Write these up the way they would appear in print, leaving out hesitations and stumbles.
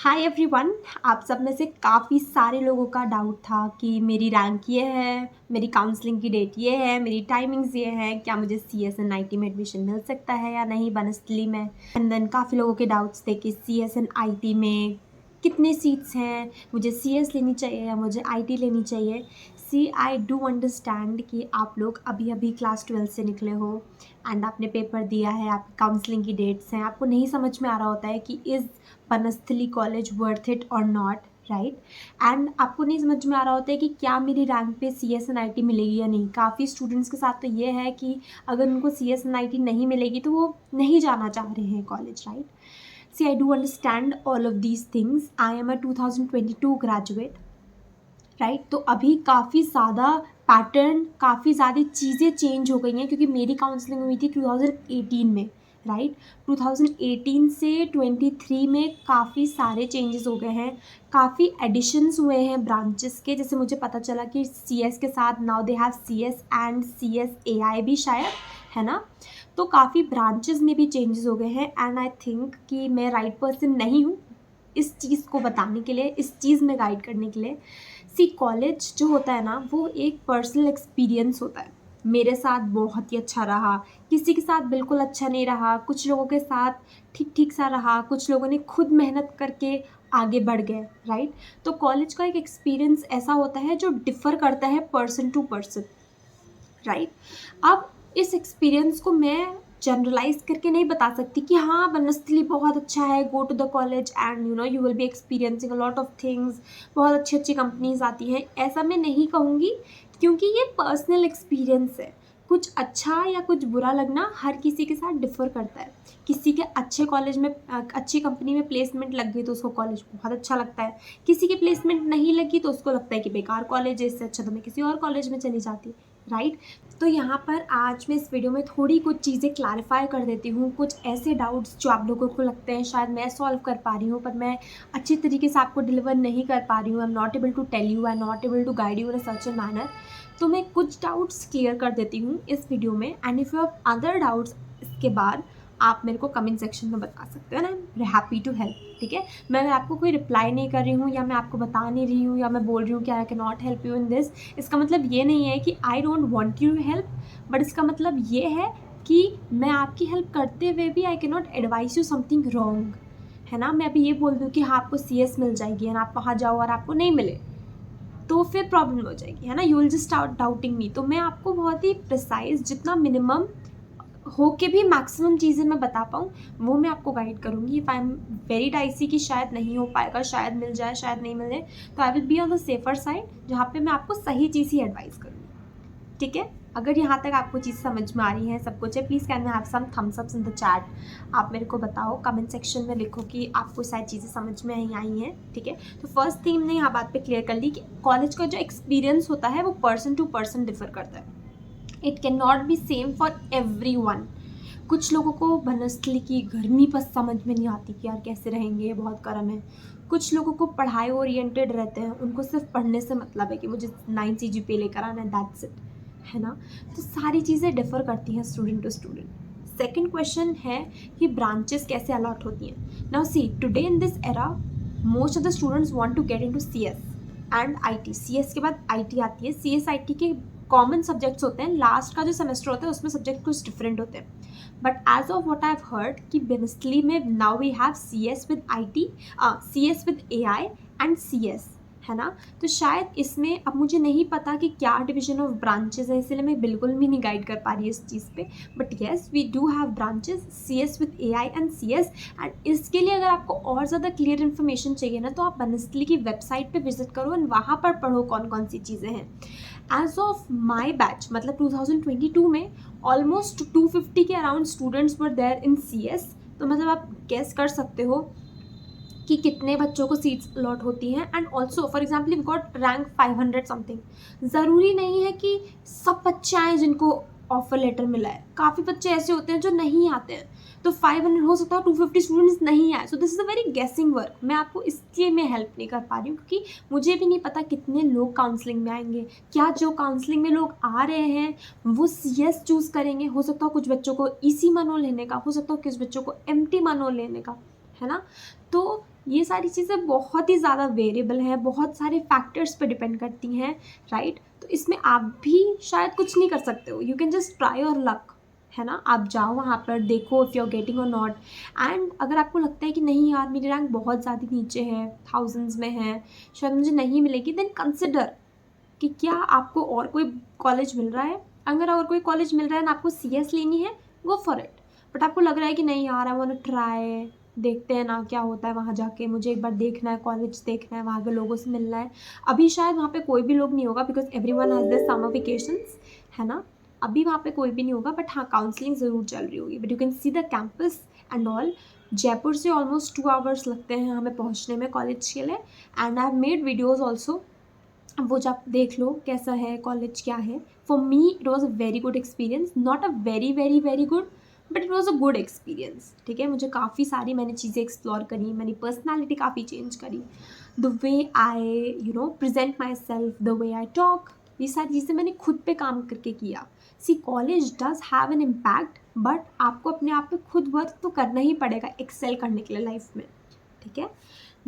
Hi everyone. आप सब में से काफ़ी सारे लोगों का डाउट था कि मेरी रैंक ये है, मेरी काउंसलिंग की डेट ये है, मेरी टाइमिंग्स ये है, क्या मुझे CSNIT में एडमिशन मिल सकता है या नहीं बनस्थली में। एंड देन काफ़ी लोगों के डाउट्स थे कि CSNIT में कितने सीट्स हैं, मुझे CS लेनी चाहिए या मुझे IT लेनी चाहिए। सी आई डू अंडरस्टैंड कि आप लोग अभी अभी क्लास 12 से निकले हो एंड आपने पेपर दिया है, आपकी काउंसलिंग की डेट्स हैं, आपको नहीं समझ में आ रहा होता है कि is Banasthali college worth it और नॉट, राइट। एंड आपको नहीं समझ में आ रहा होता है कि क्या मेरी रैंक पे CSNIT मिलेगी या नहीं। काफ़ी स्टूडेंट्स के साथ तो ये है कि अगर उनको CSNIT नहीं मिलेगी तो वो नहीं जाना चाह रहे हैं college, right. See I do understand all of these things. I am a 2022 graduate, right. तो अभी काफ़ी ज़्यादा पैटर्न, काफ़ी ज़्यादा चीज़ें चेंज हो गई हैं क्योंकि मेरी काउंसलिंग हुई थी 2018 में, राइट। 2018 से 23 में काफ़ी सारे चेंजेस हो गए हैं, काफ़ी एडिशंस हुए हैं ब्रांचेस के। जैसे मुझे पता चला कि CS के साथ now they have CS and CSAI भी शायद, है ना। तो काफ़ी ब्रांचेस में भी चेंजेस हो गए हैं एंड आई थिंक कि मैं राइट पर्सन नहीं हूँ इस चीज़ को बताने के लिए, इस चीज़ में गाइड करने के लिए। सी कॉलेज जो होता है ना, वो एक पर्सनल एक्सपीरियंस होता है। मेरे साथ बहुत ही अच्छा रहा, किसी के साथ बिल्कुल अच्छा नहीं रहा, कुछ लोगों के साथ ठीक ठीक सा रहा, कुछ लोगों ने खुद मेहनत करके आगे बढ़ गए, राइट। तो कॉलेज का एक एक्सपीरियंस ऐसा होता है जो डिफ़र करता है पर्सन टू पर्सन, राइट। अब इस एक्सपीरियंस को मैं जनरलाइज करके नहीं बता सकती कि हाँ बनस्थली बहुत अच्छा है, go to the college and you will be experiencing a lot of things, बहुत अच्छी अच्छी कंपनीज आती हैं, ऐसा मैं नहीं कहूँगी क्योंकि ये पर्सनल एक्सपीरियंस है। कुछ अच्छा या कुछ बुरा लगना हर किसी के साथ डिफ़र करता है। किसी के अच्छे कॉलेज में अच्छी कंपनी में प्लेसमेंट लग गई तो उसको कॉलेज बहुत अच्छा लगता है, किसी की प्लेसमेंट नहीं लगी तो उसको लगता है कि बेकार कॉलेज है, इससे अच्छा तो मैं किसी और कॉलेज में चली जाती, राइट। तो यहाँ पर आज मैं इस वीडियो में थोड़ी कुछ चीज़ें क्लैरिफाई कर देती हूँ, कुछ ऐसे डाउट्स जो आप लोगों को लगते हैं शायद मैं सॉल्व कर पा रही हूँ पर मैं अच्छी तरीके से आपको डिलीवर नहीं कर पा रही हूँ। I am not able to tell you, I am not able to guide you in a such a manner. तो मैं कुछ डाउट्स क्लियर कर देती हूँ इस वीडियो में and if you have other doubts इसके बाद आप मेरे को कमेंट सेक्शन में बता सकते हो ना, I am happy to help, ठीक है। मैं आपको कोई रिप्लाई नहीं कर रही हूँ या मैं आपको बता नहीं रही हूँ या मैं बोल रही हूँ कि I can not help you in this. इसका मतलब ये नहीं है कि I don't want you to help, but इसका मतलब ये है कि मैं आपकी हेल्प करते हुए भी आई can not advice you something wrong, है ना। मैं अभी ये बोल दूँ कि हाँ आपको CS मिल जाएगी एंड आप वहाँ जाओ और आपको नहीं मिले तो फिर प्रॉब्लम हो जाएगी, है ना। You will just start doubting me. तो मैं आपको बहुत ही प्रिसाइज, जितना मिनिमम हो के भी मैक्सिमम चीज़ें मैं बता पाऊँ वो मैं आपको गाइड करूँगी। If I am very dicey कि शायद नहीं हो पाएगा, शायद मिल जाए, शायद नहीं मिले, तो I will be on the safer side जहाँ पे मैं आपको सही चीज़ ही एडवाइस करूँगी, ठीक है। अगर यहाँ तक आपको चीज़ समझ में आ रही है, सब कुछ है, please can have some thumbs ups in the chat. आप मेरे को बताओ, कमेंट सेक्शन में लिखो कि आपको सारी चीज़ें समझ में आई हैं, ठीक है। तो फर्स्ट थिंग हमने यहाँ बात पे क्लियर कर ली कि कॉलेज का जो एक्सपीरियंस होता है वो पर्सन टू पर्सन डिफर करता है। It can not be same for everyone. कुछ लोगों को बनस्थली की गर्मी पर समझ में नहीं आती कि यार कैसे रहेंगे, ये बहुत गर्म है। कुछ लोगों को पढ़ाई ओरिएंटेड रहते हैं, उनको सिर्फ पढ़ने से मतलब है कि मुझे 9 CGPA लेकर आना है, दैट्स इट, है ना। तो सारी चीज़ें डिफ़र करती हैं student to student. Second question है कि ब्रांचेस कैसे अलॉट होती हैं। Now see, today in this era most of the students want to get into CS and IT। CS के बाद IT आती है। CSIT के कॉमन सब्जेक्ट्स होते हैं, लास्ट का जो सेमेस्टर होता है उसमें सब्जेक्ट कुछ डिफरेंट होते हैं, but as of what I have heard कि बनस्थली में now we have CS with IT, CS with AI and CS, है ना। तो शायद इसमें, अब मुझे नहीं पता कि क्या डिवीजन ऑफ ब्रांचेस है, इसलिए मैं बिल्कुल भी नहीं गाइड कर पा रही इस चीज़ पे, but yes we do have branches CS with AI and CS। And इसके लिए अगर आपको और ज़्यादा क्लियर इन्फॉर्मेशन चाहिए ना तो आप बनस्थली की वेबसाइट पे विजिट करो एंड वहाँ पर पढ़ो कौन कौन सी चीज़ें हैं। एज ऑफ माई बैच मतलब 2022 में ऑलमोस्ट 250 के around students were there in CS। तो मतलब आप गेस कर सकते हो कि कितने बच्चों को सीट्स अलॉट होती हैं। And also for example you got rank 500 something. ज़रूरी नहीं है कि सब बच्चे आए जिनको ऑफर लेटर मिला है, काफ़ी बच्चे ऐसे होते हैं जो नहीं आते हैं। तो 500 हो सकता है, 250 स्टूडेंट्स नहीं आए। So this is a very गेसिंग वर्क। मैं आपको इसलिए मैं हेल्प नहीं कर पा रही हूँ क्योंकि मुझे भी नहीं पता कितने लोग काउंसलिंग में आएंगे, क्या जो काउंसलिंग में लोग आ रहे हैं वो CS चूज़ करेंगे। हो सकता हो कुछ बच्चों को EC मानो लेने का, हो सकता हो कुछ बच्चों को MT मानो लेने का, है ना। तो ये सारी चीज़ें बहुत ही ज़्यादा वेरिएबल हैं, बहुत सारे फैक्टर्स पे डिपेंड करती हैं, राइट। तो इसमें आप भी शायद कुछ नहीं कर सकते हो, you can just try your luck, है ना। आप जाओ वहाँ पर, देखो इफ़ यू आर गेटिंग और नॉट। एंड अगर आपको लगता है कि नहीं यार मेरी रैंक बहुत ज़्यादा नीचे है, थाउजेंड्स में है, शायद मुझे नहीं मिलेगी, देन कंसिडर कि क्या आपको और कोई कॉलेज मिल रहा है। अगर और कोई कॉलेज मिल रहा है ना, आपको CS लेनी है, गो फॉर इट। बट आपको लग रहा है कि नहीं यार आई वांट टू ट्राई, देखते हैं ना क्या होता है वहाँ जाके, मुझे एक बार देखना है, कॉलेज देखना है, वहाँ के लोगों से मिलना है। अभी शायद वहाँ पे कोई भी लोग नहीं होगा because everyone has their summer vacations, है ना। अभी वहाँ पे कोई भी नहीं होगा, बट हाँ काउंसलिंग ज़रूर चल रही होगी, but you can see the campus and all. Jaipur से ऑलमोस्ट 2 आवर्स लगते हैं हमें पहुँचने में कॉलेज के लिए। And I have made videos also, वो जब देख लो कैसा है कॉलेज, क्या है। For me it was a very good experience, not a very very very good, but it was a good experience, ठीक है। मुझे काफ़ी सारी मैंने चीज़ें एक्सप्लोर करी, मेरी पर्सनैलिटी काफ़ी चेंज करी, the way I present myself, the way I talk, ये सारी चीज़ें मैंने खुद पे काम करके किया। See college does have an impact, but आपको अपने आप पे खुद वर्क तो करना ही पड़ेगा एक्सेल करने के लिए लाइफ में, ठीक है।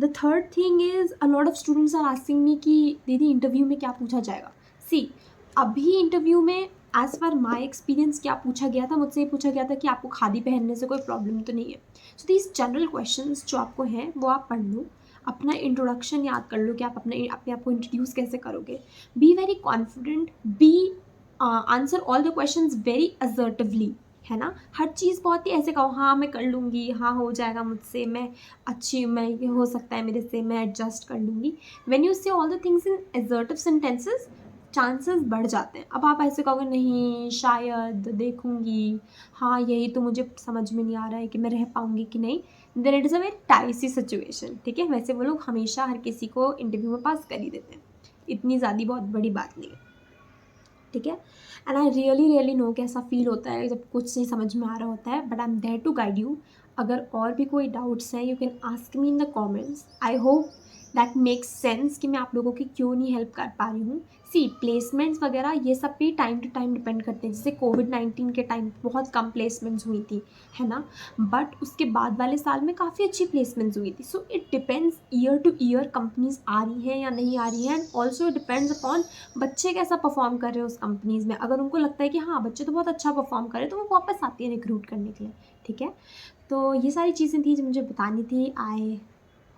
The third thing is a lot of students are asking me कि दीदी इंटरव्यू में क्या पूछा जाएगा। सी अभी इंटरव्यू में एज़ पर माई एक्सपीरियंस क्या पूछा गया था, मुझसे ये पूछा गया था कि आपको खादी पहनने से कोई प्रॉब्लम तो नहीं है। सो दीज जनरल क्वेश्चंस जो आपको हैं वो आप पढ़ लो, अपना इंट्रोडक्शन याद कर लो कि आप अपने आप को इंट्रोड्यूस कैसे करोगे। Be very confident, be answer all the questions very assertively, है ना। हर चीज़ बहुत ही ऐसे कहो, हाँ मैं कर लूँगी, हाँ हो जाएगा मुझसे, मैं अच्छी, मैं ये हो सकता है मेरे से, मैं एडजस्ट कर लूँगी। व्हेन यू से all the things in assertive sentences, chances बढ़ जाते हैं। अब आप ऐसे कहोगे नहीं शायद देखूँगी, हाँ यही तो मुझे समझ में नहीं आ रहा है कि मैं रह पाऊँगी कि नहीं, then it is a very dicey situation, ठीक है। वैसे वो लोग हमेशा हर किसी को इंटरव्यू में पास कर ही देते हैं, इतनी ज़्यादा बहुत बड़ी बात नहीं है, ठीक है। And I really really know कैसा फील होता है जब कुछ नहीं समझ में आ रहा होता है, but I am there to guide you. अगर और भी कोई डाउट्स हैं, you can ask me in the comments. I hope that makes sense कि मैं आप लोगों की क्यों नहीं हेल्प कर पा रही हूँ। सी प्लेसमेंट्स वगैरह ये सब भी टाइम टू टाइम डिपेंड करते हैं, जैसे कोविड-19 के टाइम बहुत कम प्लेसमेंट्स हुई थी, है ना। बट उसके बाद वाले साल में काफ़ी अच्छी प्लेसमेंट्स हुई थी। So it depends year to year, companies आ रही हैं या नहीं आ रही हैं, and also it depends upon बच्चे कैसा परफॉर्म कर रहे हैं उस कंपनीज़ में। अगर उनको लगता है कि हाँ बच्चे तो बहुत अच्छा परफॉर्म कर रहे हैं, तो वो वापस आती है रिक्रूट करने के लिए, ठीक है। तो ये सारी चीज़ें थी जो मुझे बतानी थी। आई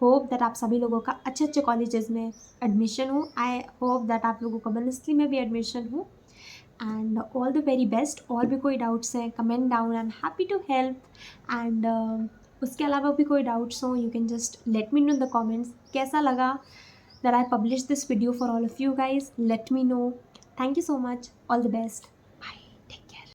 होप दैट आप सभी लोगों का अच्छे अच्छे कॉलेजेस में एडमिशन हो। आई होप दैट आप लोगों का बनस्ली में भी एडमिशन हो, and all the very best. और भी कोई डाउट्स हैं comment down, I am happy to help. And उसके अलावा भी कोई डाउट्स हो, you can just let me know in the comments. कैसा लगा that I published this video for all of you guys? Let me know. Thank you so much. All the best.